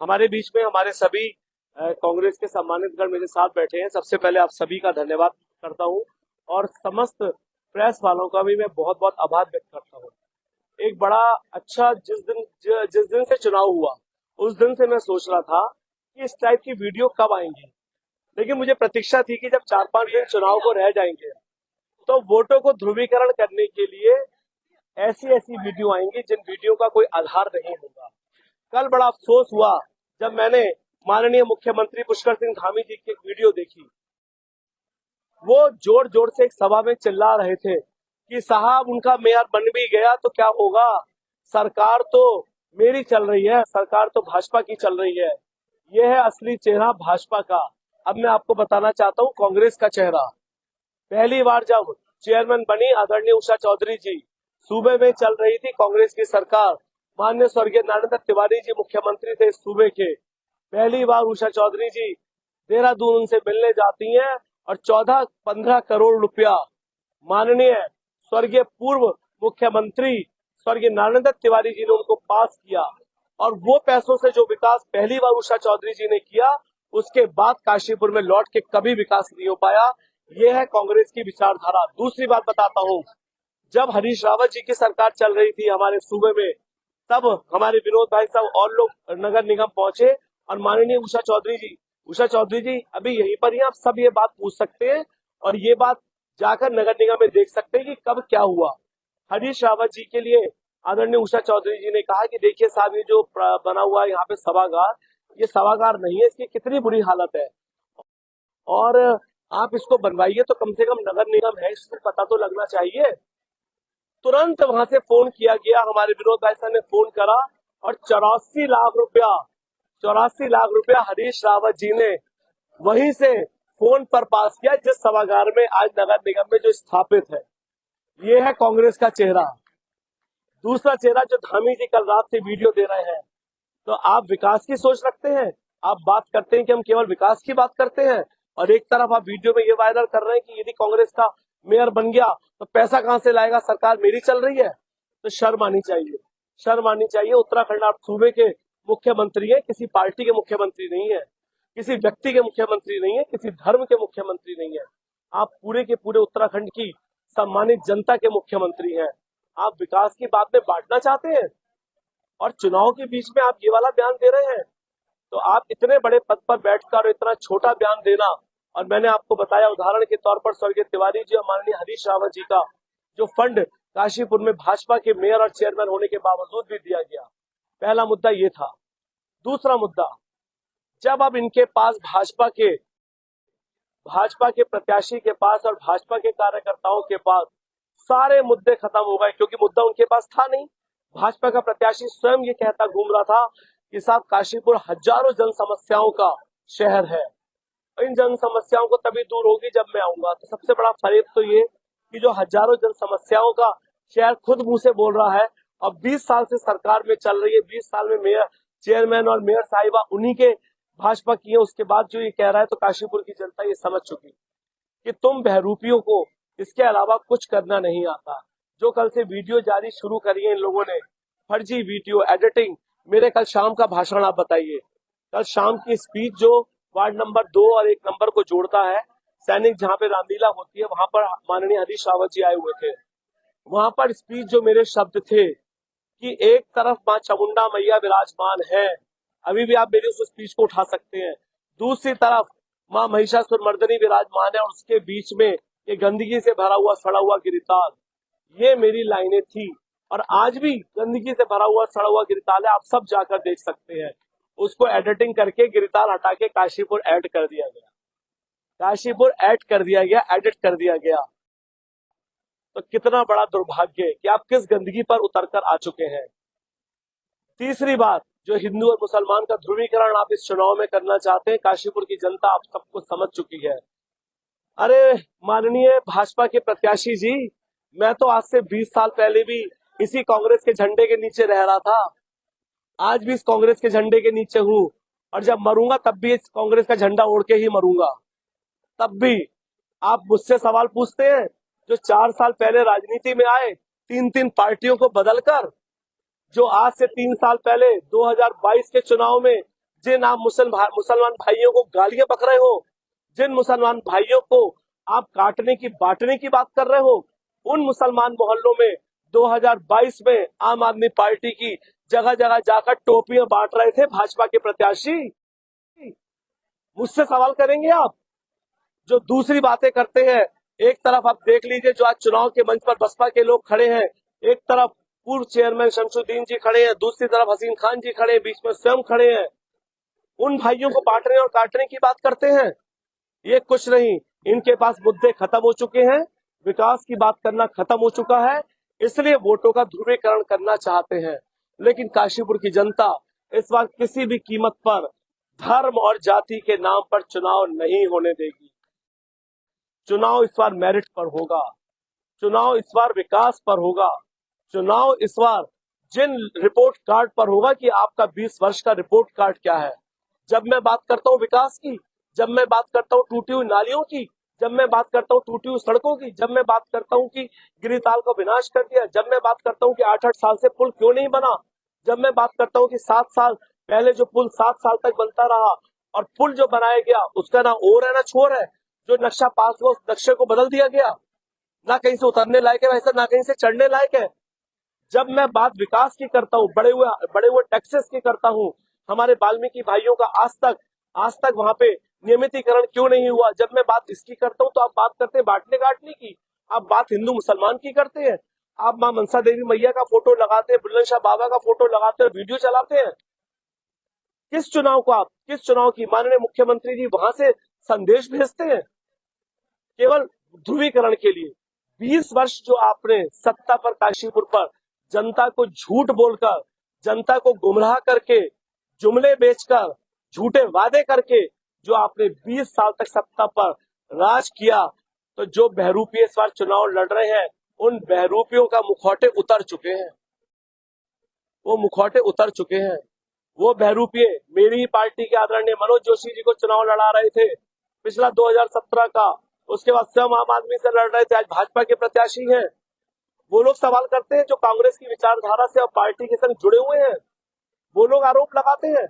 हमारे बीच में हमारे सभी कांग्रेस के सम्मानित गण मेरे साथ बैठे हैं। सबसे पहले आप सभी का धन्यवाद करता हूं और समस्त प्रेस वालों का भी मैं बहुत बहुत आभार व्यक्त करता हूं। एक बड़ा अच्छा जिस दिन से चुनाव हुआ उस दिन से मैं सोच रहा था कि इस टाइप की वीडियो कब आएंगी, लेकिन मुझे प्रतीक्षा थी कि जब 4-5 दिन चुनाव को रह जाएंगे तो वोटों को ध्रुवीकरण करने के लिए ऐसी ऐसी वीडियो आएंगी जिन वीडियो का कोई आधार नहीं होगा। कल बड़ा अफसोस हुआ जब मैंने माननीय मुख्यमंत्री पुष्कर सिंह धामी जी की एक वीडियो देखी। वो जोर जोर से एक सभा में चिल्ला रहे थे कि साहब उनका मेयर बन भी गया तो क्या होगा, सरकार तो मेरी चल रही है, सरकार तो भाजपा की चल रही है। यह है असली चेहरा भाजपा का। अब मैं आपको बताना चाहता हूँ कांग्रेस का चेहरा। पहली बार जब चेयरमैन बनी आदरणीय उषा चौधरी जी, सूबे में चल रही थी कांग्रेस की सरकार, माननीय स्वर्गीय नरेंद्र तिवारी जी मुख्यमंत्री थे इस सूबे के। पहली बार उषा चौधरी जी देहरादून उनसे मिलने जाती हैं और 14-15 करोड़ रुपया माननीय स्वर्गीय पूर्व मुख्यमंत्री स्वर्गीय नरेंद्र तिवारी जी ने उनको पास किया। और वो पैसों से जो विकास पहली बार उषा चौधरी जी ने किया, उसके बाद काशीपुर में लौट के कभी विकास नहीं हो पाया। ये है कांग्रेस की विचारधारा। दूसरी बात बताता हूँ, जब हरीश रावत जी की सरकार चल रही थी हमारे सूबे में, तब हमारे विनोद भाई साहब और लोग नगर निगम पहुंचे और माननीय उषा चौधरी जी अभी यहीं पर ही आप सब ये बात पूछ सकते हैं और ये बात जाकर नगर निगम में देख सकते हैं कि कब क्या हुआ। हरीश रावत जी के लिए आदरणीय उषा चौधरी जी ने कहा कि देखिए साहब, ये जो बना हुआ है यहाँ पे सभागार, ये सभागार नहीं है, इसकी कितनी बुरी हालत है और आप इसको बनवाइए तो कम से कम नगर निगम है इसको पता तो लगना चाहिए। तुरंत वहां से फोन किया गया, हमारे विनोद भाई साहब ने फोन करा और 84 लाख रुपया हरीश रावत जी ने वहीं से फोन पर पास किया जिस सभागार में आज नगर निगम में जो स्थापित है। ये है कांग्रेस का चेहरा। दूसरा चेहरा जो धामी जी कल रात से वीडियो दे रहे हैं, तो आप विकास की सोच रखते हैं, आप बात करते हैं कि हम केवल विकास की बात करते हैं और एक तरफ आप वीडियो में ये वायरल कर रहे हैं कि यदि कांग्रेस का मेयर बन गया तो पैसा कहां से लाएगा, सरकार मेरी चल रही है। तो शर्म आनी चाहिए, शर्म आनी चाहिए। उत्तराखंड आप सूबे के मुख्यमंत्री है, किसी पार्टी के मुख्यमंत्री नहीं है, किसी व्यक्ति के मुख्यमंत्री नहीं है, किसी धर्म के मुख्यमंत्री नहीं है। आप पूरे के पूरे उत्तराखंड की सम्मानित जनता के मुख्यमंत्री हैं। आप विकास की बात में बांटना चाहते हैं और चुनाव के बीच में आप ये वाला बयान दे रहे हैं। तो आप इतने बड़े पद पर बैठकर इतना छोटा बयान देना, और मैंने आपको बताया उदाहरण के तौर पर स्वर्गीय तिवारी जी और माननीय हरीश रावत जी का जो फंड काशीपुर में भाजपा के मेयर और चेयरमैन होने के बावजूद भी दिया गया। पहला मुद्दा ये था। दूसरा मुद्दा, जब अब इनके पास भाजपा के प्रत्याशी के पास और भाजपा के कार्यकर्ताओं के पास सारे मुद्दे खत्म हो गए, क्योंकि मुद्दा उनके पास था नहीं। भाजपा का प्रत्याशी स्वयं ये कहता घूम रहा था कि साहब काशीपुर हजारों जन समस्याओं का शहर है, इन जन समस्याओं को तभी दूर होगी जब मैं आऊंगा। तो सबसे बड़ा फरेब तो ये कि जो हजारों जन समस्याओं का शहर खुद मुंह से बोल रहा है और 20 साल से सरकार में चल रही है, 20 साल में मेयर चेयरमैन और मेयर साहिबा उन्हीं के भाजपा की है, उसके बाद जो ये कह रहा है, तो काशीपुर की जनता ये समझ चुकी कि तुम बहरूपियों को इसके अलावा कुछ करना नहीं आता। जो कल से वीडियो जारी शुरू करी है इन लोगों ने, फर्जी वीडियो एडिटिंग। मेरे कल शाम का भाषण आप बताइए, कल शाम की स्पीच जो वार्ड नंबर 2 और 1 नंबर को जोड़ता है, सैनिक जहाँ पे रामलीला होती है, वहां पर माननीय हरीश रावत जी आए हुए थे। वहां पर स्पीच जो मेरे शब्द थे कि एक तरफ माँ चामुंडा मैया विराजमान है, अभी भी आप मेरी उस स्पीच को उठा सकते हैं, दूसरी तरफ माँ महिषासुर मर्दनी विराजमान है और उसके बीच में ये गंदगी से भरा हुआ सड़ा हुआ गिरिताल। ये मेरी लाइनें थी और आज भी गंदगी से भरा हुआ सड़ा हुआ गिरिताल है, आप सब जाकर देख सकते हैं। उसको एडिटिंग करके गिरिताल हटा के काशीपुर ऐड कर दिया गया, काशीपुर ऐड कर दिया गया, एडिट कर दिया गया। तो कितना बड़ा दुर्भाग्य कि आप किस गंदगी पर उतरकर आ चुके हैं। तीसरी बात, जो हिंदू और मुसलमान का ध्रुवीकरण आप इस चुनाव में करना चाहते हैं, काशीपुर की जनता आप सबको समझ चुकी है। अरे माननीय भाजपा के प्रत्याशी जी, मैं तो आज से 20 साल पहले भी इसी कांग्रेस के झंडे के नीचे रह रहा था, आज भी इस कांग्रेस के झंडे के नीचे हूँ और जब मरूंगा तब भी इस कांग्रेस का झंडा ओढ़ के ही मरूंगा। तब भी आप मुझसे सवाल पूछते हैं, जो 4 साल पहले राजनीति में आए 3-3 पार्टियों को बदलकर, जो आज से 3 साल पहले 2022 के चुनाव में जिन आप मुसलमान भाइयों को गालियां बक रहे हो, जिन मुसलमान भाइयों को आप काटने की बांटने की बात कर रहे हो, उन मुसलमान मोहल्लों में 2022 में आम आदमी पार्टी की जगह जगह जाकर टोपियां बांट रहे थे भाजपा के प्रत्याशी। मुझसे सवाल करेंगे आप? जो दूसरी बातें करते हैं, एक तरफ आप देख लीजिए जो आज चुनाव के मंच पर बसपा के लोग खड़े हैं, एक तरफ पूर्व चेयरमैन शमसुद्दीन जी खड़े हैं, दूसरी तरफ हसीन खान जी खड़े हैं, बीच में स्वयं खड़े हैं। उन भाइयों को बांटने और काटने की बात करते हैं। ये कुछ नहीं, इनके पास मुद्दे खत्म हो चुके हैं, विकास की बात करना खत्म हो चुका है, इसलिए वोटों का ध्रुवीकरण करना चाहते हैं। लेकिन काशीपुर की जनता इस बार किसी भी कीमत पर धर्म और जाति के नाम पर चुनाव नहीं होने देगी। चुनाव इस बार मेरिट पर होगा, चुनाव इस बार विकास पर होगा, चुनाव इस बार जिन रिपोर्ट कार्ड पर होगा कि आपका 20 वर्ष का रिपोर्ट कार्ड क्या है। जब मैं बात करता हूँ विकास की, जब मैं बात करता हूँ टूटी हुई नालियों की, जब मैं बात करता हूँ टूटी हुई सड़कों की, जब मैं बात करता हूँ कि गिरिताल को विनाश कर दिया, जब मैं बात करता हूँ कि 8-8 साल से पुल क्यों नहीं बना, जब मैं बात करता हूँ कि 7 साल पहले जो पुल 7 साल तक बनता रहा और पुल जो बनाया गया उसका ना ओर है ना छोर है, जो नक्शा पास हुआ उस नक्शे को बदल दिया गया, ना कहीं से उतरने लायक है वैसा, ना कहीं से चढ़ने लायक है। जब मैं बात विकास की करता हूँ, बड़े हुए टैक्सेस की करता हूँ, हमारे वाल्मीकि भाइयों का आज तक वहां पे नियमितीकरण क्यों नहीं हुआ, जब मैं बात इसकी करता हूँ तो आप बात करते हैं बांटने काटने की, आप बात हिंदू मुसलमान की करते हैं, आप माँ मनसा देवी मैया का फोटो लगाते हैं, बुलंदशाह बाबा का फोटो लगाते हैं, वीडियो चलाते हैं। किस चुनाव की माननीय मुख्यमंत्री जी वहां से संदेश भेजते हैं केवल ध्रुवीकरण के लिए। 20 वर्ष जो आपने सत्ता पर काशीपुर पर जनता को झूठ बोलकर, जनता को गुमराह करके, जुमले बेचकर, झूठे वादे करके जो आपने 20 साल तक सत्ता पर राज किया, तो जो बहरूपी इस बार चुनाव लड़ रहे हैं उन बहरूपियों का मुखौटे उतर चुके हैं, वो मुखौटे उतर चुके हैं। वो बहरूपिये मेरी ही पार्टी के आदरणीय मनोज जोशी जी को चुनाव लड़ा रहे थे पिछला 2017 का, उसके बाद स्वयं आम आदमी से लड़ रहे थे, आज भाजपा के प्रत्याशी हैं। वो लोग सवाल करते हैं जो कांग्रेस की विचारधारा से और पार्टी के संग जुड़े हुए हैं, वो लोग आरोप लगाते हैं